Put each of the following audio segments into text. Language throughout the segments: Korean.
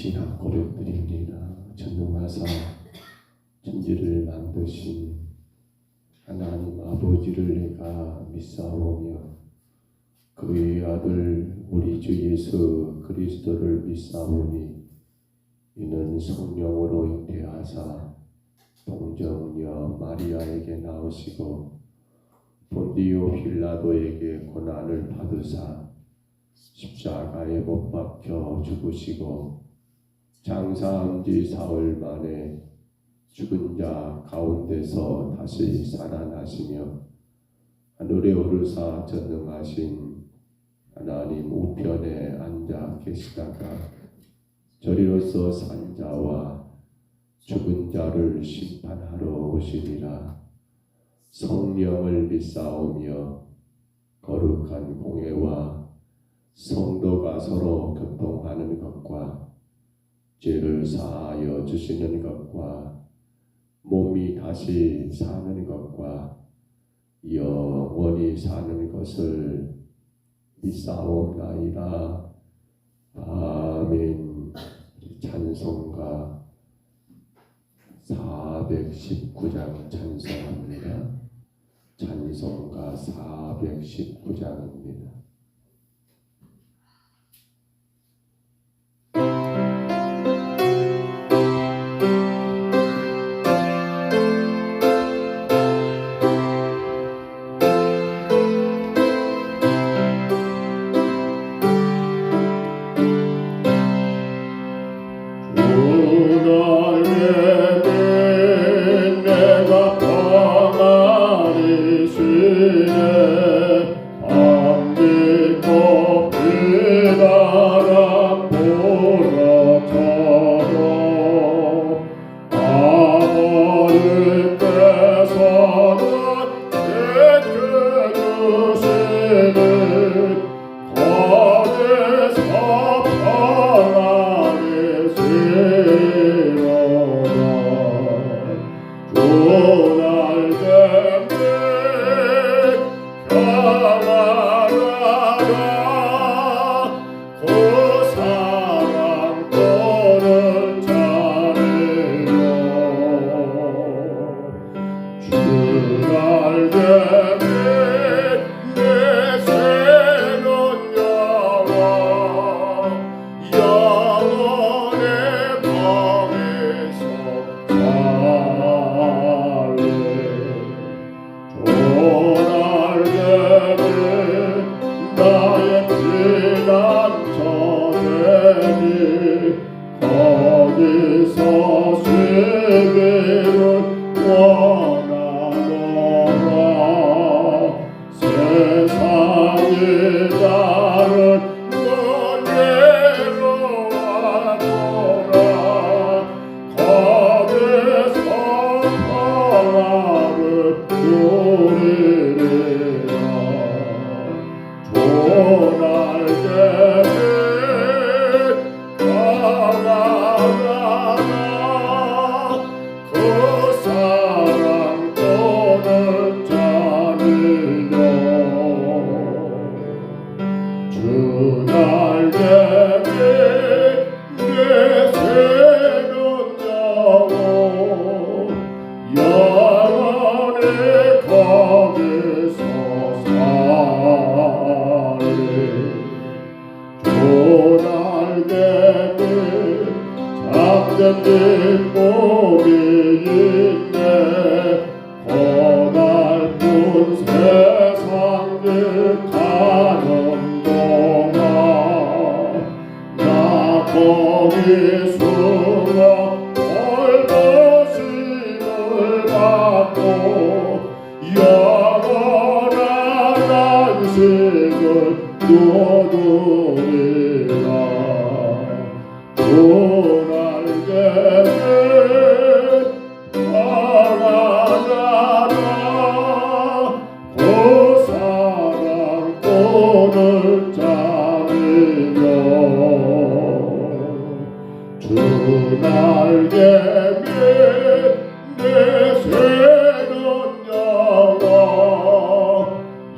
신앙 고백드립니다. 전능하사 천지를 만드신 하나님 아버지를 내가 믿사오며 그의 아들 우리 주 예수 그리스도를 믿사오니 이는 성령으로 잉태하사 동정녀 마리아에게 나오시고 본디오 빌라도에게 고난을 받으사 십자가에 못 박혀 죽으시고 장사한 지 사흘 만에 죽은 자 가운데서 다시 살아나시며 하늘에 오르사 전능하신 하나님 우편에 앉아 계시다가 저리로서 산 자와 죽은 자를 심판하러 오시리라. 성령을 믿사오며 거룩한 공회와 성도가 서로 교통하는 것과 죄를 사하여 주시는 것과 몸이 다시 사는 것과 영원히 사는 것을 믿사옵나이다. 아멘. 찬송가 419장 찬송합니다. 찬송가 419장입니다.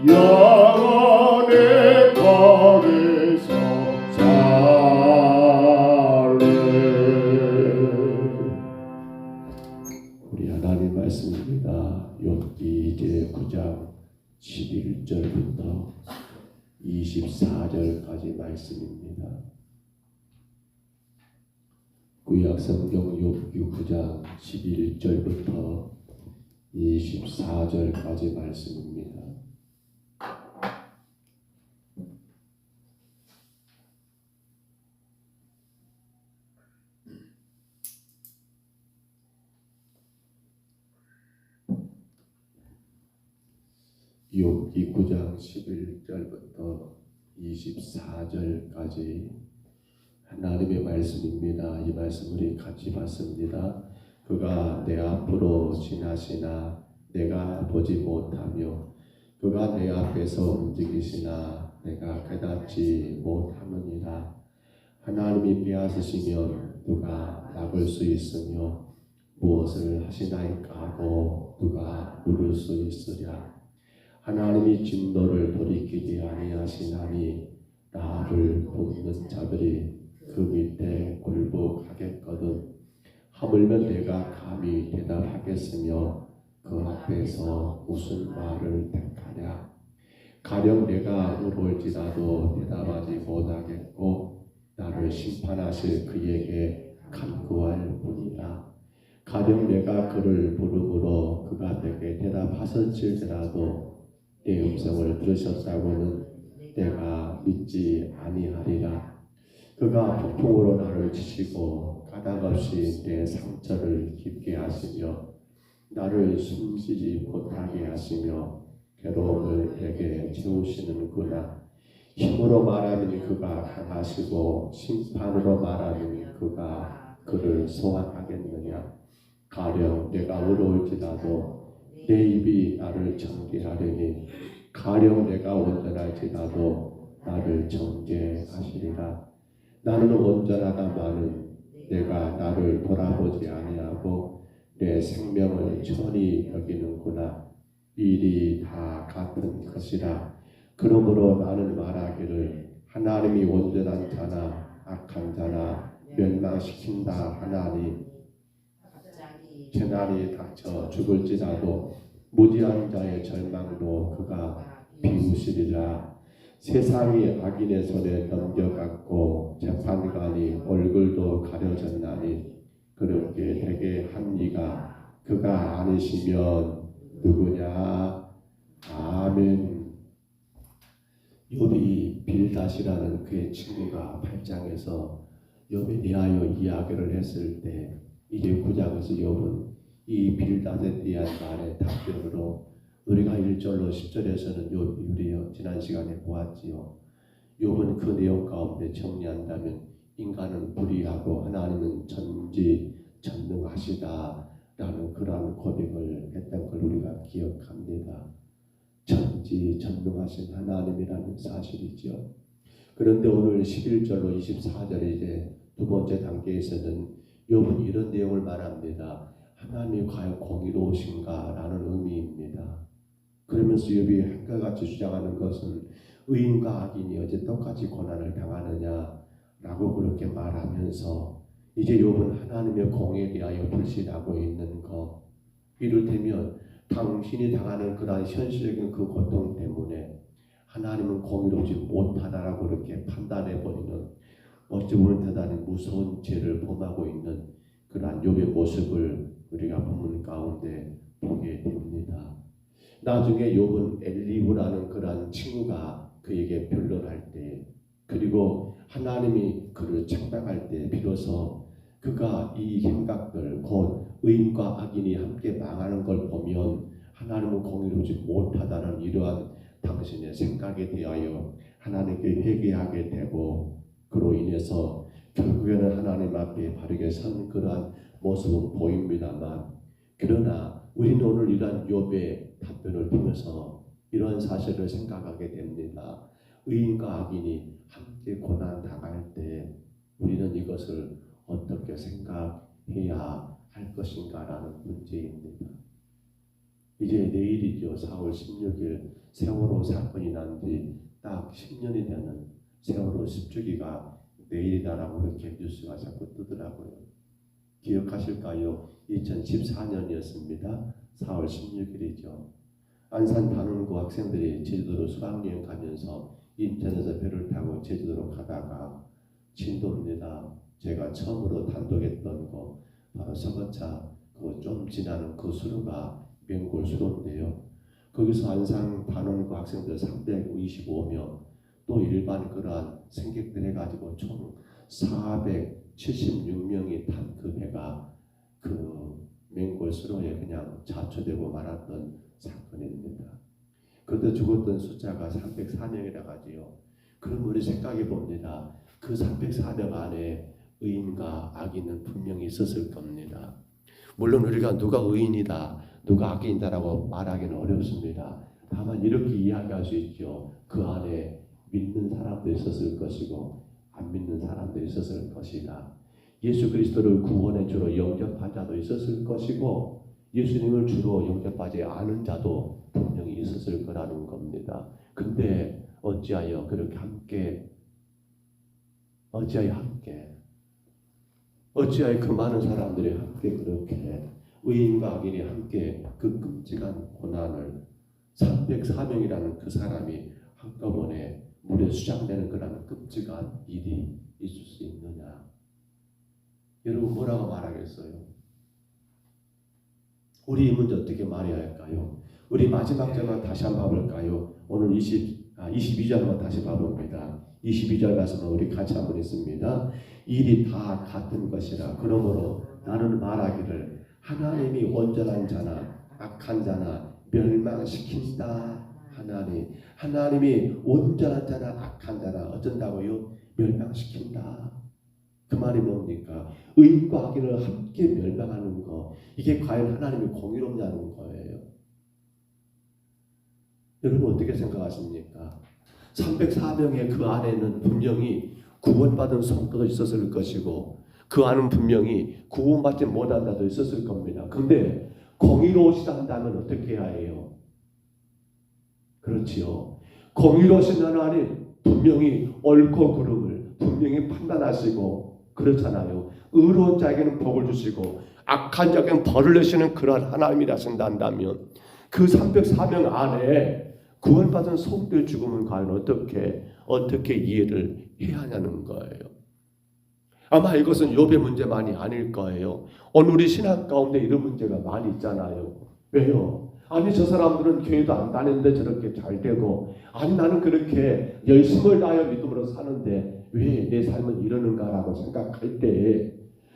영원히 거기서 살래. 11절부터 24절까지 말씀입니다. 구약성경 욥기 9장 11절부터 24절까지 말씀입니다. 욥기 9장 11절부터 24절까지 하나님의 말씀입니다. 이 말씀 우리 같이 봤습니다. 그가 내 앞으로 지나시나 내가 보지 못하며 그가 내 앞에서 움직이시나 내가 깨닫지 못하느니라. 하나님이 빼앗으시면 누가 막을 수 있으며 무엇을 하시나이까 하고 누가 물을 수 있으랴. 하나님이 진노를 돌이키지 아니하시나니 나를 돕는 자들이 그 밑에 굴복하겠거든. 하물며 내가 감히 대답하겠으며 그 앞에서 무슨 말을 택하랴. 가령 내가 물을지라도 대답하지 못하겠고 나를 심판하실 그에게 간구할 뿐이라. 가령 내가 그를 부르므로 그가 내게 대답하실지라도 내 음성을 들으셨다고는 내가 믿지 아니하리라. 그가 폭풍으로 나를 치시고 까닭없이 내 상처를 깊게 하시며 나를 숨쉬지 못하게 하시며 괴로움을 내게 채우시는구나. 힘으로 말하면 그가 강하시고 심판으로 말하면 그가 그를 소환하겠느냐. 가령 내가 어려울지라도 내 입이 나를 정죄하려니 가령 내가 온전할지라도 나를 정죄하시리라. 나는 온전하다마는 내가 나를 돌아보지 아니하고 내 생명을 천히 여기는구나. 일이 다 같은 것이라. 그러므로 나는 말하기를 하나님이 온전한 자나 악한 자나 멸망시킨다 하나니 재난이 닥쳐 죽을지라도 무지한 자의 절망도 그가 비우시리라. 세상이 악인의 손에 넘겨갔고 재판관이 얼굴도 가려졌나니 그렇게 되게 한 이가 그가 아니시면 누구냐. 아멘. 욥이 빌닷이라는 그의 친구가 8장에서 욥에 대하여 이야기를 했을 때 이제 9장에서 욥은 이 빌닷에 대한 말의 답변으로 우리가 1절로 10절에서는 욥이 지난 시간에 보았지요. 욥은 그 내용 가운데 정리한다면 인간은 불의하고 하나님은 전지전능하시다라는 그러한 고백을 했던 걸 우리가 기억합니다. 전지전능하신 하나님이라는 사실이죠. 그런데 오늘 11절로 24절에 이제 두 번째 단계에서는 욥은 이런 내용을 말합니다. 하나님이 과연 공의로우신가라는 의미입니다. 그러면서 욥이 한과 같이 주장하는 것은 의인과 악인이 어제 똑같이 고난을 당하느냐라고 그렇게 말하면서 이제 욥은 하나님의 공의에 대하여 불신하고 있는 것, 이를테면 당신이 당하는 그러한 현실적인 그 고통 때문에 하나님은 공의롭지 못하다라고 그렇게 판단해버리는 어찌 보면 대단히 무서운 죄를 범하고 있는 그러한 욥의 모습을 우리가 본문 가운데 보게 됩니다. 나중에 욥은 엘리후라는 그러한 친구가 그에게 변론할 때, 그리고 하나님이 그를 책망할 때 비로소 그가 이 생각들, 곧 의인과 악인이 함께 망하는 걸 보면 하나님은 공의롭지 못하다는 이러한 당신의 생각에 대하여 하나님께 회개하게 되고, 그로 인해서 결국에는 하나님 앞에 바르게 선 그러한 모습은 보입니다만, 그러나 우리는 오늘 이러한 욥의 답변을 보면서 이런 사실을 생각하게 됩니다. 의인과 악인이 함께 고난 당할 때 우리는 이것을 어떻게 생각해야 할 것인가라는 문제입니다. 이제 내일이죠. 4월 16일 세월호 사건이 난 뒤 딱 10년이 되는 세월호 10주기가 내일이다라고 이렇게 뉴스가 자꾸 뜨더라고요. 기억하실까요? 2014년이었습니다. 4월 16일이죠. 안산 단원고 학생들이 제주도로 수학여행 가면서 인천에서 배를 타고 제주도로 가다가 진도입니다. 제가 처음으로 단독했던 거 바로 서거차 그 좀 지나는 그 수로가 맹골수로인데요. 거기서 안산 단원고 학생들 325명 또 일반 그러한 승객들 해가지고 총 476명이 탄 그 배가 그 맹골수로에 그냥 자초되고 말았던 사건입니다. 그때 죽었던 숫자가 304명이라 하지요. 그럼 우리 생각해 봅니다. 그 304명 안에 의인과 악인은 분명히 있었을 겁니다. 물론 우리가 누가 의인이다, 누가 악인이다라고 말하기는 어렵습니다. 다만 이렇게 이야기할 수 있죠. 그 안에 믿는 사람도 있었을 것이고 안 믿는 사람도 있었을 것이다. 예수 그리스도를 구원의 주로 영접한 자도 있었을 것이고 예수님을 주로 영접하지 않은 자도 분명히 있었을 거라는 겁니다. 근데 어찌하여 그렇게 함께 어찌하여 그 많은 사람들이 함께 그렇게 의인과 악인이 함께 그 끔찍한 고난을 304명이라는 그 사람이 한꺼번에 물에 수장되는 그런 끔찍한 일이 있을 수 있느냐? 여러분 뭐라고 말하겠어요? 우리 이 문제 어떻게 말해야 할까요? 우리 마지막 절만 다시 한번 봐볼까요? 오늘 22절만 다시 봐봅니다. 22절 말씀을 우리 같이 한번 읽습니다. 일이 다 같은 것이라 그러므로 나는 말하기를 하나님이 온전한 자나 악한 자나 멸망시킨다. 하나님이 온전한 자나 악한 자나 어쩐다고요? 멸망시킨다. 그 말이 뭡니까? 의인과 악인을 함께 멸망하는 거, 이게 과연 하나님이 공의롭냐는 거예요. 여러분 어떻게 생각하십니까? 304명의 그 안에는 분명히 구원받은 성도도 있었을 것이고 그 안은 분명히 구원받지 못한 자도 있었을 겁니다. 근데 공의로우시다면 어떻게 해야 해요? 그렇지요. 공의로우신 하나님 분명히 옳고 그름을 분명히 판단하시고 그렇잖아요. 의로운 자에게는 복을 주시고 악한 자에게는 벌을 내시는 그러한 하나님이라 생각한다면 그 304명 안에 구원받은 성도의 죽음은 과연 어떻게 이해를 해야 하냐는 거예요. 아마 이것은 욥의 문제만이 아닐 거예요. 오늘 우리 신앙 가운데 이런 문제가 많이 있잖아요. 왜요? 아니 저 사람들은 교회도 안 다니는데 저렇게 잘 되고 아니 나는 그렇게 열심을 다하여 믿음으로 사는데 왜 내 삶은 이러는가라고 생각할 때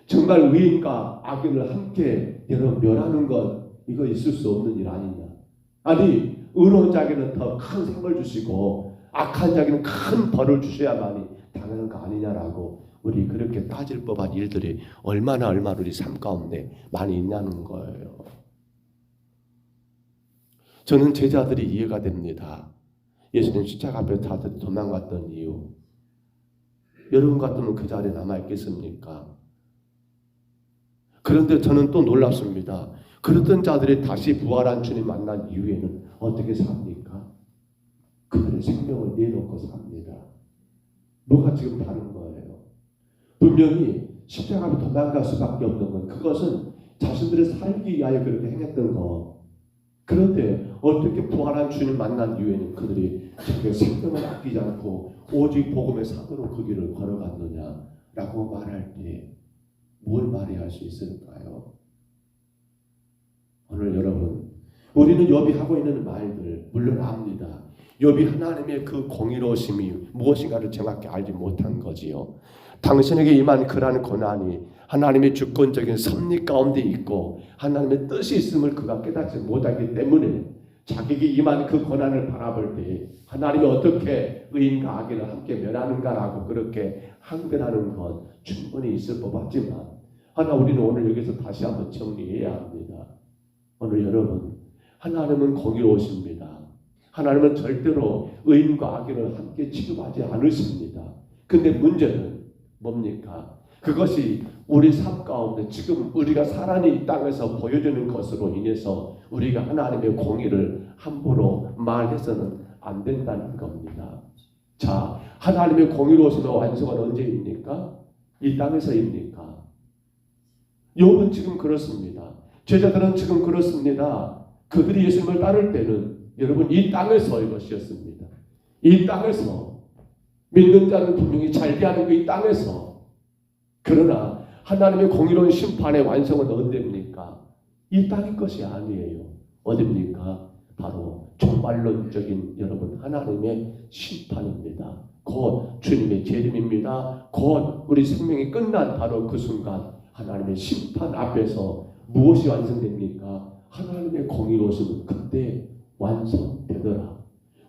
정말 의인과 악인을 함께 여러분 멸하는 것 이거 있을 수 없는 일 아니냐. 아니 의로운 자에게는 더 큰 상을 주시고 악한 자에게는 큰 벌을 주셔야만이 당연한 거 아니냐라고 우리 그렇게 따질 법한 일들이 얼마나 우리 삶 가운데 많이 있냐는 거예요. 저는 제자들이 이해가 됩니다. 예수님 십자가 앞에 다들 도망갔던 이유. 여러분 같으면 그 자리에 남아있겠습니까? 그런데 저는 또 놀랍습니다. 그랬던 자들이 다시 부활한 주님 만난 이후에는 어떻게 삽니까? 그들의 생명을 내놓고 삽니다. 뭐가 지금 다른 거예요? 분명히 십자가 앞에 도망갈 수밖에 없는 건 그것은 자신들의 살기 위하여 그렇게 행했던 거. 그런데 어떻게 부활한 주님 만난 이후에는 그들이 자기의 생명을 아끼지 않고 오직 복음의 사도로 그 길을 걸어갔느냐라고 말할 때 뭘 말해야 할 수 있을까요? 오늘 여러분 우리는 욥이 하고 있는 말들 물론 압니다. 욥이 하나님의 그 공의로우심이 무엇인가를 정확히 알지 못한 거지요. 당신에게 임한 그러한 고난이 하나님의 주권적인 섭리 가운데 있고 하나님의 뜻이 있음을 그가 깨닫지 못하기 때문에 자기에게 임한 그 고난을 바라볼 때 하나님이 어떻게 의인과 악인을 함께 멸하는가라고 그렇게 항변하는 건 충분히 있을 법하지만 하나 우리는 오늘 여기서 다시 한번 정리해야 합니다. 오늘 여러분 하나님은 공의로우십니다. 하나님은 절대로 의인과 악인을 함께 취급하지 않으십니다. 근데 문제는 뭡니까? 그것이 우리 삶 가운데 지금 우리가 살아있는 이 땅에서 보여주는 것으로 인해서 우리가 하나님의 공의를 함부로 말해서는 안 된다는 겁니다. 자, 하나님의 공의로우심의 완성은 언제입니까? 이 땅에서입니까? 욥은 지금 그렇습니다. 제자들은 지금 그렇습니다. 그들이 예수님을 따를 때는 여러분 이 땅에서 이것이었습니다. 이 땅에서 믿는 자는 분명히 잘되하는 그 이 땅에서. 그러나 하나님의 공의로운 심판의 완성은 어디입니까? 이 땅의 것이 아니에요. 어디입니까? 바로 종말론적인 여러분 하나님의 심판입니다. 곧 주님의 재림입니다. 곧 우리 생명이 끝난 바로 그 순간 하나님의 심판 앞에서 무엇이 완성됩니까? 하나님의 공의로움은 그때 완성되더라.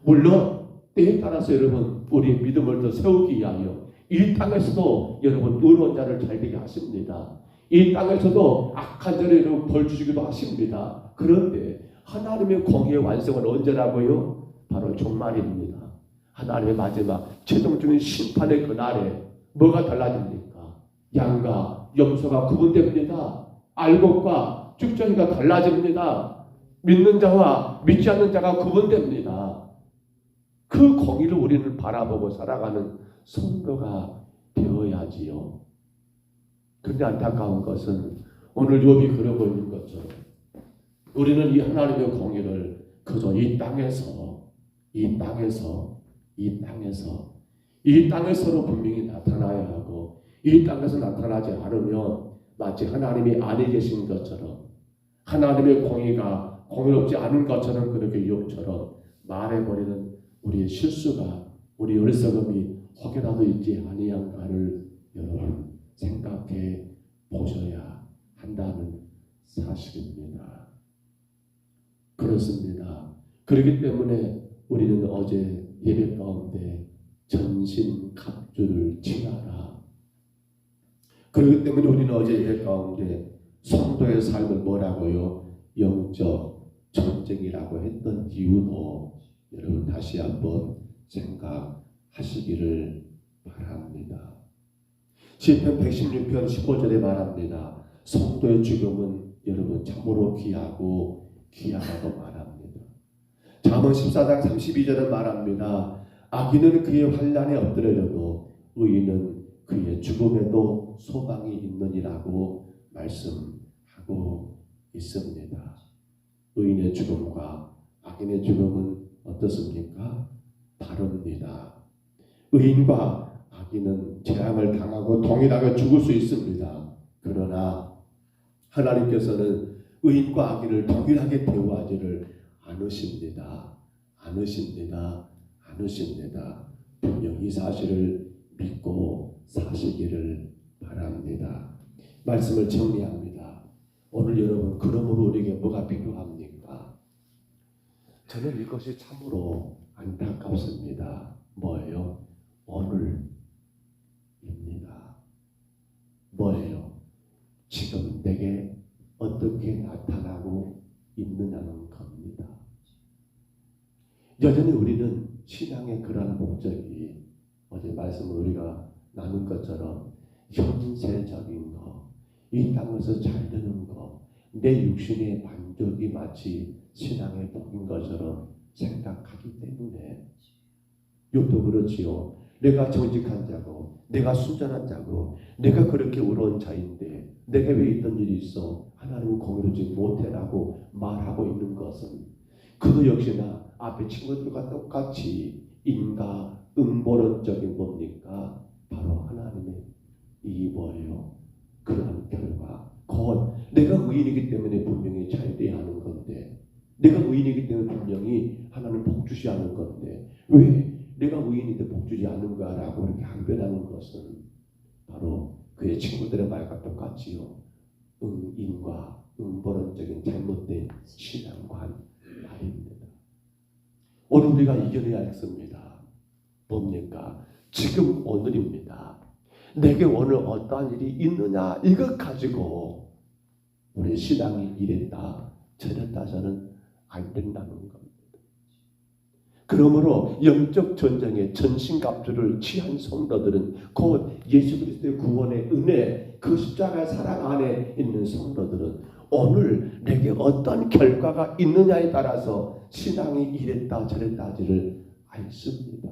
물론 때에 따라서 여러분 우리의 믿음을 더 세우기 위하여 이 땅에서도 여러분 의로운 자를 잘되게 하십니다. 이 땅에서도 악한 자를 벌 주시기도 하십니다. 그런데 하나님의 공의의 완성은 언제라고요? 바로 종말입니다. 하나님의 마지막 최종적인 심판의 그날에 뭐가 달라집니까? 양과 염소가 구분됩니다. 알곡과 쭉정이가 달라집니다. 믿는 자와 믿지 않는 자가 구분됩니다. 그 공의를 우리는 바라보고 살아가는 성도가 되어야지요. 그런데 안타까운 것은 오늘 욥이 그러고 있는 것처럼 우리는 이 하나님의 공의를 그저 이 땅에서로 분명히 나타나야 하고 이 땅에서 나타나지 않으면 마치 하나님이 아니 계신 것처럼 하나님의 공의가 공의롭지 않은 것처럼 그렇게 욥처럼 말해버리는 우리의 실수가 우리 어리석음이 혹여라도 있지 아니한가를 여러분 생각해 보셔야 한다는 사실입니다. 그렇습니다. 그렇기 때문에 우리는 어제 예배 가운데 전신갑주를 취하라. 그렇기 때문에 우리는 어제 예배 가운데 성도의 삶을 뭐라고요? 영적 전쟁이라고 했던 이유도 여러분 다시 한번 생각하시기를 바랍니다. 시편 116편 15절에 말합니다. 성도의 죽음은 여러분 참으로 귀하다고 말합니다. 잠언 14장 32절은 말합니다. 악인은 그의 환난에 엎드려도 의인은 그의 죽음에도 소망이 있느니라고 말씀하고 있습니다. 의인의 죽음과 악인의 죽음은 어떻습니까? 다릅니다. 의인과 악인은 재앙을 당하고 동일하게 죽을 수 있습니다. 그러나 하나님께서는 의인과 악인을 동일하게 대우하지를 않으십니다. 분명히 이 사실을 믿고 사시기를 바랍니다. 말씀을 정리합니다. 오늘 여러분 그러므로 우리에게 뭐가 필요합니까? 저는 이것이 참으로 안타깝습니다. 뭐예요? 오늘입니다. 뭐예요? 지금 내게 어떻게 나타나고 있느냐는 겁니다. 여전히 우리는 신앙의 그러한 목적이 어제 말씀을 우리가 나눈 것처럼 현세적인 것, 이 땅에서 잘 되는 것, 내 육신의 만족이 마치 신앙의 복인 것처럼 생각하기 때문에 욥도 그렇지요. 내가 정직한 자고 내가 순전한 자고 내가 그렇게 의로운 자인데 내게 왜 이런 일이 있어? 하나님은 공의롭지 못해라고 말하고 있는 것은 그도 역시나 앞에 친구들과 똑같이 인과 음보론적인 뭡니까? 바로 하나님의 이 뭐예요? 그러한 결과 곧 내가 의인이기 때문에 분명히 잘 돼야 하는 건데 내가 의인이기 때문에 분명히 하나님 복 주시 하는 건데 왜 내가 의인인데 복 주지 않는가 라고 이렇게 항변하는 것은 바로 그의 친구들의 말과 똑같지요. 인과 음보론적인 잘못된 신앙관입니다. 오늘 우리가 이겨내야 했습니다. 뭡니까? 지금 오늘입니다. 내게 오늘 어떠한 일이 있느냐 이것 가지고 우리 신앙이 이랬다 저랬다 저는 안 된다는 겁니다. 그러므로 영적 전쟁에 전신갑주를 취한 성도들은 곧 예수 그리스도의 구원의 은혜 그 십자가의 사랑 안에 있는 성도들은 오늘 내게 어떤 결과가 있느냐에 따라서 신앙이 이랬다 저랬다 하지를 않습니다.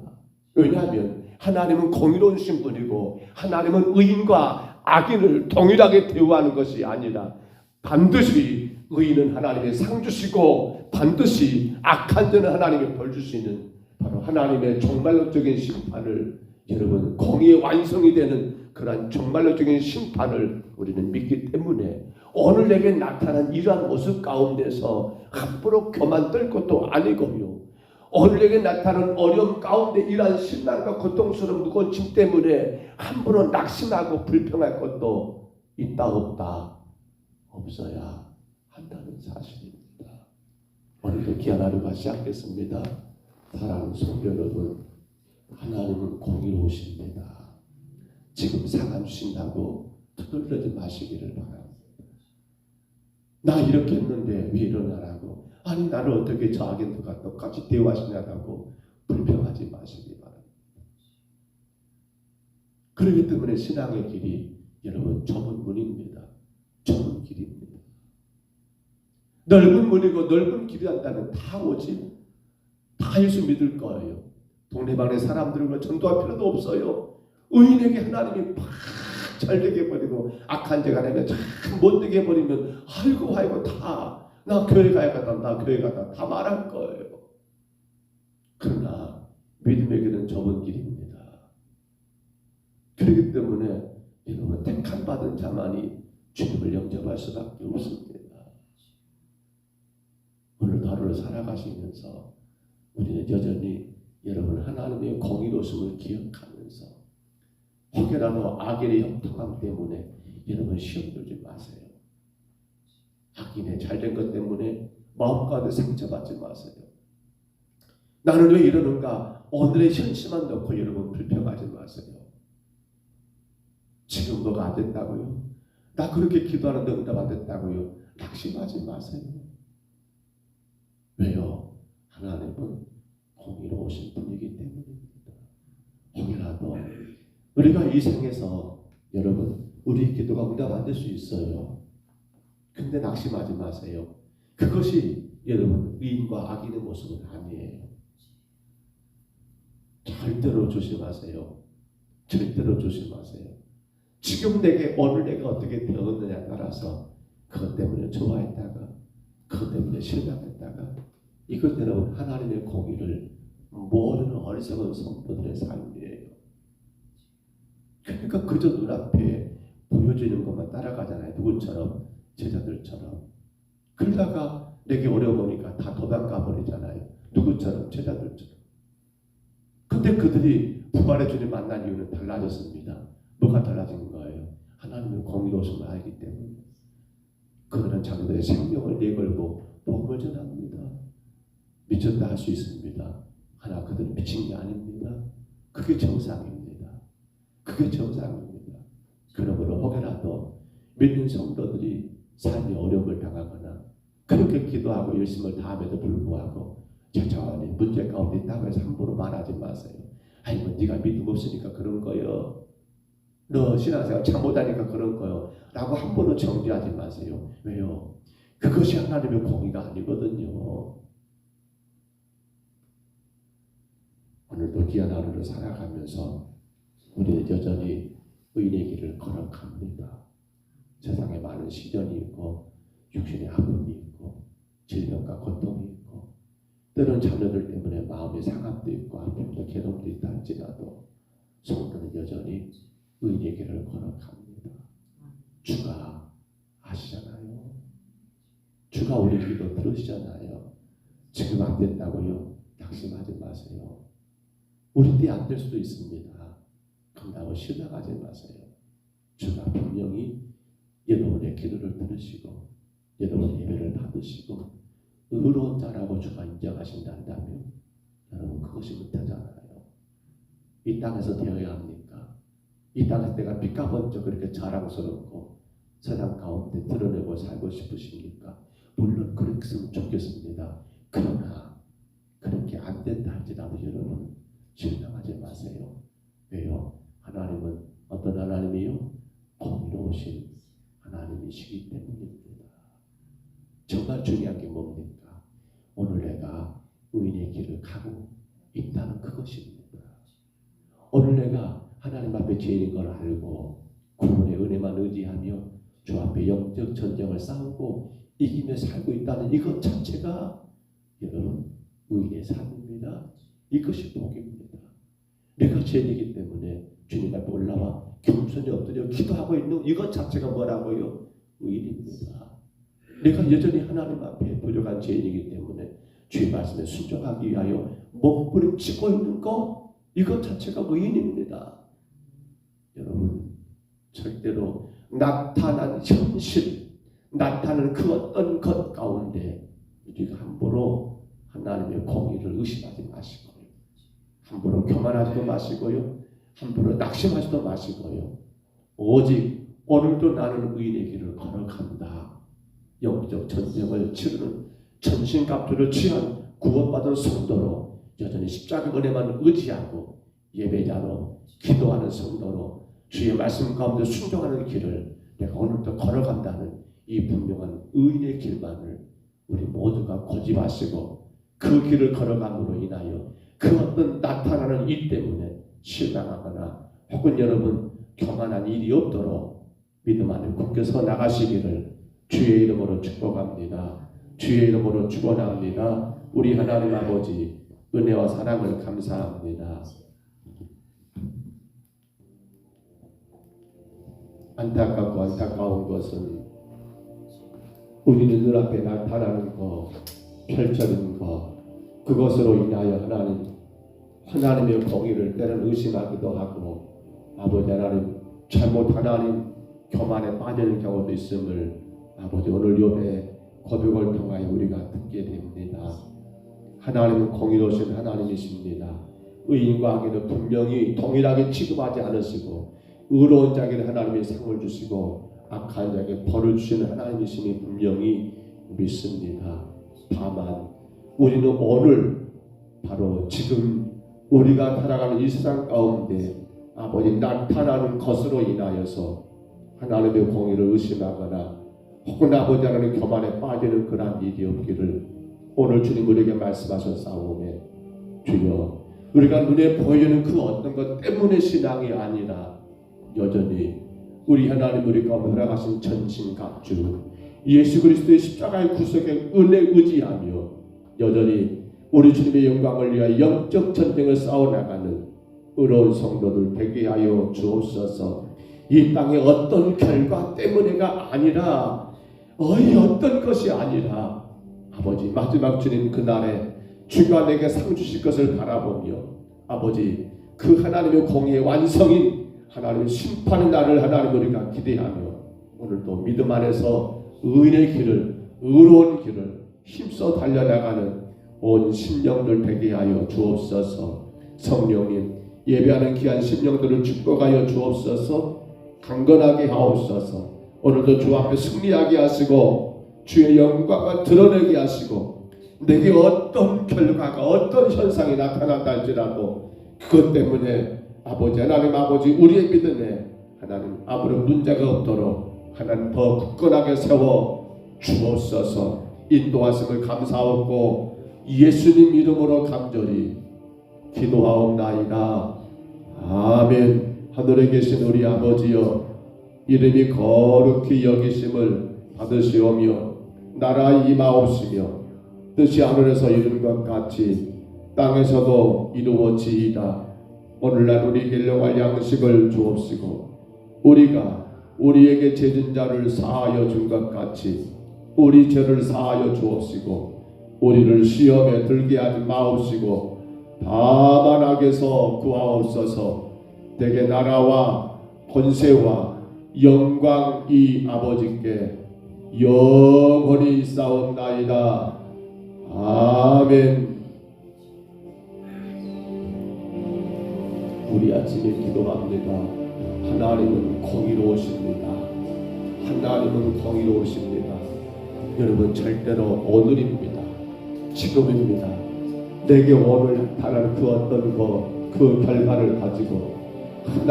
왜냐하면 하나님은 공의로우신 분이고 하나님은 의인과 악인을 동일하게 대우하는 것이 아니라 반드시 의인은 하나님의 상 주시고 반드시 악한 자는 하나님의 벌 줄 수 있는 바로 하나님의 종말론적인 심판을 여러분 공의의 완성이 되는 그러한 종말론적인 심판을 우리는 믿기 때문에 오늘 내게 나타난 이러한 모습 가운데서 함부로 교만 떨 것도 아니고요. 오늘 내게 나타난 어려움 가운데 이러한 신난과 고통스러운 무거운 짐 때문에 함부로 낙심하고 불평할 것도 있다 없다 없어야 한다는 사실입니다. 오늘도 귀한 하루가 시작됐습니다. 사랑하는 성도 여러분, 하나님은 공의로우십니다. 지금 상함 주신다고 투덜대지 마시기를 바랍니다. 나 이렇게 했는데 왜 일어나라고, 아니 나를 어떻게 저 악인들과 똑같이 대우하시냐고 불평하지 마시기 바랍니다. 그렇기 때문에 신앙의 길이 여러분 좁은 문입니다. 좁은 길입니다. 넓은 문이고 넓은 길이란다면 다 오지, 다 예수 믿을 거예요. 동네방네 사람들과 전도할 필요도 없어요. 의인에게 하나님이 팍 잘되게 해버리고 악한 자가 내가 참 못되게 해버리면 아이고 다 나 교회 가야겠다, 나 교회 가다 다 말할 거예요. 그러나 믿음의 길은 좁은 길입니다. 그렇기 때문에 여러분 택함 받은 자만이 주님을 영접할 수밖에 없습니다. 오늘 하루를 살아가시면서 우리는 여전히 여러분 하나님의 공의로움을 기억하면서 혹여라도 악인의 형통함 때문에 여러분 시험 들지 마세요. 악인의 잘된 것 때문에 마음가운데 상처받지 마세요. 나는 왜 이러는가? 오늘의 현실만 놓고 여러분 불평하지 마세요. 지금 너가 안 됐다고요? 나 그렇게 기도하는데 응답 안 됐다고요? 낙심하지 마세요. 왜요? 하나님은 공의로우신 분이기 때문입니다. 혹여라도 우리가 이 생에서 여러분 우리 기도가 응답 안 될 수 있어요. 근데 낙심하지 마세요. 그것이 여러분 의인과 악인의 모습은 아니에요. 절대로 조심하세요. 절대로 조심하세요. 지금 내게 오늘 내가 어떻게 되었느냐에 따라서 그것 때문에 좋아했다가 그것 때문에 실망했다가 이것 때문에 하나님의 공의를 모르는 어리석은 성도들의 삶이에요. 그러니까 그저 눈앞에 보여지는 것만 따라가잖아요. 누구처럼? 제자들처럼. 그러다가 내게 어려워 보니까 다 도망가 버리잖아요. 누구처럼? 제자들처럼. 근데 그들이 부활의 주님 만난 이유는 달라졌습니다. 뭐가 달라진 거예요? 하나님의 공의로우심을 알기 때문에. 그들은 자기들의 생명을 내걸고 복음을 전합니다. 미쳤다 할 수 있습니다. 하나 그들은 미친 게 아닙니다. 그게 정상입니다. 그게 정상입니다. 그러므로 혹여라도 믿는 성도들이 삶의 어려움을 당하거나 그렇게 기도하고 열심을 다함에도 불구하고 천천히 문제 가운데 있다고 해서 함부로 말하지 마세요. 아이고 네가 믿음 없으니까 그런 거요. 너 신앙생활 참 못하니까 그런 거요. 라고 함부로 정죄하지 마세요. 왜요? 그것이 하나님의 공의가 아니거든요. 오늘도 귀한 하루를 살아가면서 우리는 여전히 의인의 길을 걸어갑니다. 세상에 많은 시련이 있고 육신의 아픔이 있고 질병과 고통이 있고 때로는 자녀들 때문에 마음의 상함도 있고 아픔도 괴로움도 있다 할지라도 성도는 여전히 의인의 길을 걸어갑니다. 주가 아시잖아요. 주가 우리 기도 들으시잖아요. 지금 안 됐다고요? 낙심하지 마세요. 우리 때 안 될 수도 있습니다. 그런다고 실망하지 마세요. 주가 분명히 여러분의 기도를 들으시고 여러분의 예배를 받으시고 의로운 자라고 주가 인정하신다면 여러분 그것이 못하잖아요. 이 땅에서 되어야 합니까? 이 땅에서 내가 빛과 번쩍 그렇게 자랑스럽고 세상 가운데 드러내고 살고 싶으십니까? 물론 그랬으면 좋겠습니다. 그러나 그렇게 안 된다 할지라도 여러분 실망하지 마세요. 왜요? 하나님은 어떤 하나님이요? 공의로우신 하나님이시기 때문입니다. 정말 중요한 게 뭡니까? 오늘 내가 의인의 길을 가고 있다는 그것입니다. 오늘 내가 하나님 앞에 죄인인 걸 알고 구원의 은혜만 의지하며 주 앞에 영적 전쟁을 싸우고 이기며 살고 있다는 이것 자체가 여러분 의인의 삶입니다. 이것이 복입니다. 내가 죄인이기 때문에 주님 앞에 올라와 겸손히 엎드려 기도하고 있는 이것 자체가 뭐라고요? 의인입니다. 내가 여전히 하나님 앞에 부족한 죄인이기 때문에 주의 말씀에 순종하기 위하여 몸부림치고 있는 것, 이것 자체가 의인입니다. 여러분, 절대로 나타난 현실, 나타나는 그 어떤 것 가운데 우리가 함부로 하나님의 공의를 의심하지 마시고요, 함부로 교만하지도 마시고요, 함부로 낙심하지도 마시고요, 오직 오늘도 나는 의인의 길을 걸어간다. 영적 전쟁을 치르는 전신갑주를 취한 구원받은 성도로 여전히 십자가 은혜만 의지하고 예배자로 기도하는 성도로 주의 말씀 가운데 순종하는 길을 내가 오늘도 걸어간다는 이 분명한 의인의 길만을 우리 모두가 고집하시고 그 길을 걸어감으로 인하여 그 어떤 나타나는 일 때문에 실망하거나 혹은 여러분 교만한 일이 없도록 믿음 안에 굳게 서 나가시기를 주의 이름으로 축복합니다. 주의 이름으로 축원합니다. 우리 하나님 아버지 은혜와 사랑을 감사합니다. 안타깝고 안타까운 것은 우리는 눈앞에 나타나는 것, 펼쳐지는 것, 그것으로 인하여 하나님의 공의를 때로는 의심하기도 하고 아버지 하나님 잘못 하나님 교만에 빠지는 경우도 있음을 아버지 오늘 욥의 고백을 통하여 우리가 듣게 됩니다. 하나님은 공의로우신 하나님이십니다. 의인과 악인은 분명히 동일하게 취급하지 않으시고 의로운 자에게 하나님이 상을 주시고 악한 자에게 벌을 주시는 하나님이심이 분명히 믿습니다. 다만 우리는 오늘 바로 지금 우리가 살아가는 이 세상 가운데 아버지 나타나는 것으로 인하여서 하나님의 공의를 의심하거나 혹은 아버지 하나님 교만에 빠지는 그러한 일이 없기를 오늘 주님 우리에게 말씀하셨사오매 주여 우리가 눈에 보이는 그 어떤 것 때문에 신앙이 아니라 여전히 우리 하나님 우리 가운데 허락하신 전신갑주 예수 그리스도의 십자가의 구속에 은혜 의지하며 여전히 우리 주님의 영광을 위하여 영적 전쟁을 싸워나가는 의로운 성도들 되게 하여 주옵소서. 이 땅의 어떤 결과 때문에가 아니라 어떤 것이 아니라 아버지 마지막 주님 그날에 주가 내게 상 주실 것을 바라보며 아버지 그 하나님의 공의의 완성인 하나님의 심판의 날을 하나님 우리가 기대하며 오늘도 믿음 안에서 의인의 길을 의로운 길을 힘써 달려나가는 온 심령들 되게 하여 주옵소서. 성령님 예배하는 귀한 심령들을 축복하여 주옵소서. 강건하게 하옵소서. 오늘도 주 앞에 승리하게 하시고 주의 영광을 드러내게 하시고 내게 어떤 결과가 어떤 현상이 나타난다 할지라도 그것 때문에 아버지 하나님 아버지 우리의 믿음에 하나님 아무런 문제가 없도록 하나님 더 굳건하게 세워 주옵소서. 인도하심을 감사하고 예수님 이름으로 간절히 기도하옵나이다. 아멘. 하늘에 계신 우리 아버지여 이름이 거룩히 여기심을 받으시오며 나라 임하옵시며 뜻이 하늘에서 이룬 것 같이 땅에서도 이루어지이다. 오늘날 우리에게 일용할 양식을 주옵시고 우리가 우리에게 죄진 자를 사하여 준 것 같이 우리 죄를 사하여 주옵시고 우리를 시험에 들게 하지 마옵시고 다만 악에서 구하옵소서. 대개 나라와 권세와 영광이 아버지께 영원히 있사옵나이다. 아멘. 우리 아침에 기도합니다. 하나님은 공의로우십니다. 하나님은 공의로우십니다. 여러분 절대로 오늘입니다. 지금입니다. 내게 오늘 나타나는 그 어떤 그 결과를 가지고 하나님